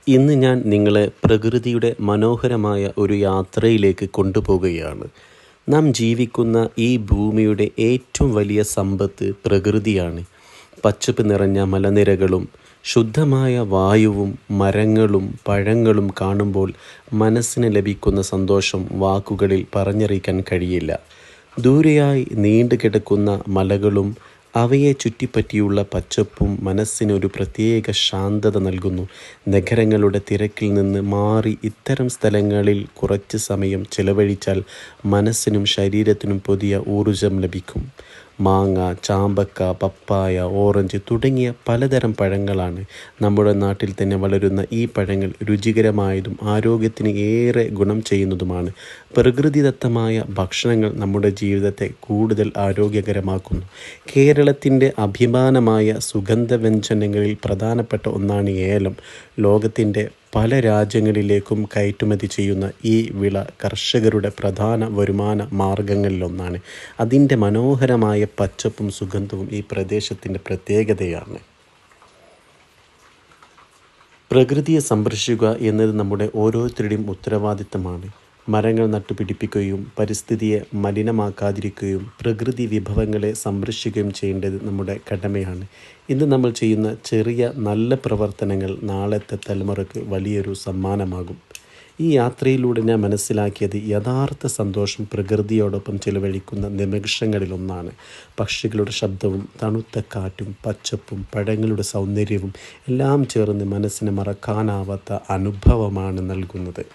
ഇന്ന് ഞാൻ നിങ്ങളെ പ്രകൃതിയുടെ മനോഹരമായ ഒരു യാത്രയിലേക്ക് കൊണ്ടുപോവുകയാണ്. നാം ജീവിക്കുന്ന ഈ ഭൂമിയുടെ ഏറ്റവും വലിയ സമ്പത്ത് പ്രകൃതിയാണ്. പച്ചപ്പ് നിറഞ്ഞ മലനിരകളും ശുദ്ധമായ വായുവും മരങ്ങളും പഴങ്ങളും കാണുമ്പോൾ മനസ്സിന് ലഭിക്കുന്ന സന്തോഷം വാക്കുകളിൽ പറഞ്ഞറിയിക്കാൻ കഴിയില്ല. ദൂരെയായി നീണ്ടുകിടക്കുന്ന മലകളും അവയെ ചുറ്റിപ്പറ്റിയുള്ള പച്ചപ്പും മനസ്സിനൊരു പ്രത്യേക ശാന്തത നൽകുന്നു. നഗരങ്ങളുടെ തിരക്കിൽ നിന്ന് മാറി ഇത്തരം സ്ഥലങ്ങളിൽ കുറച്ച് സമയം ചെലവഴിച്ചാൽ മനസ്സിനും ശരീരത്തിനും പുതിയ ഊർജം ലഭിക്കും. മാങ്ങ, ചാമ്പക്ക, പപ്പായ, ഓറഞ്ച് തുടങ്ങിയ പലതരം പഴങ്ങളാണ്. നമ്മുടെ നാട്ടിൽ തന്നെ വളരുന്ന ഈ പഴങ്ങൾ രുചികരമായതും ആരോഗ്യത്തിന് ഏറെ ഗുണം ചെയ്യുന്നതുമാണ്. പ്രകൃതിദത്തമായ ഭക്ഷണങ്ങൾ നമ്മുടെ ജീവിതത്തെ കൂടുതൽ ആരോഗ്യകരമാക്കുന്നു. കേരളത്തിൻ്റെ അഭിമാനമായ സുഗന്ധവ്യഞ്ജനങ്ങളിൽ പ്രധാനപ്പെട്ട ഒന്നാണ് ഏലം. ലോകത്തിൻ്റെ പല രാജ്യങ്ങളിലേക്കും കയറ്റുമതി ചെയ്യുന്ന ഈ വിള കർഷകരുടെ പ്രധാന വരുമാന മാർഗങ്ങളിലൊന്നാണ്. അതിൻ്റെ മനോഹരമായ പച്ചപ്പും സുഗന്ധവും ഈ പ്രദേശത്തിൻ്റെ പ്രത്യേകതയാണ്. പ്രകൃതിയെ സംരക്ഷിക്കുക എന്നത് നമ്മുടെ ഓരോരുത്തരുടെയും ഉത്തരവാദിത്തമാണ്. മരങ്ങൾ നട്ടുപിടിപ്പിക്കുകയും പരിസ്ഥിതിയെ മലിനമാക്കാതിരിക്കുകയും പ്രകൃതി വിഭവങ്ങളെ സംരക്ഷിക്കുകയും ചെയ്യേണ്ടത് നമ്മുടെ കടമയാണ്. ഇന്ന് നമ്മൾ ചെയ്യുന്ന ചെറിയ നല്ല പ്രവർത്തനങ്ങൾ നാളത്തെ തലമുറയ്ക്ക് വലിയൊരു സമ്മാനമാകും. ഈ യാത്രയിലൂടെ ഞാൻ മനസ്സിലാക്കിയത് യഥാർത്ഥ സന്തോഷം പ്രകൃതിയോടൊപ്പം ചിലവഴിക്കുന്ന നിമിഷങ്ങളിലൊന്നാണ്. പക്ഷികളുടെ ശബ്ദവും തണുത്ത കാറ്റും പച്ചപ്പും പഴങ്ങളുടെ സൗന്ദര്യവും എല്ലാം ചേർന്ന് മനസ്സിന് മറക്കാനാവാത്ത അനുഭവമാണ് നൽകുന്നത്.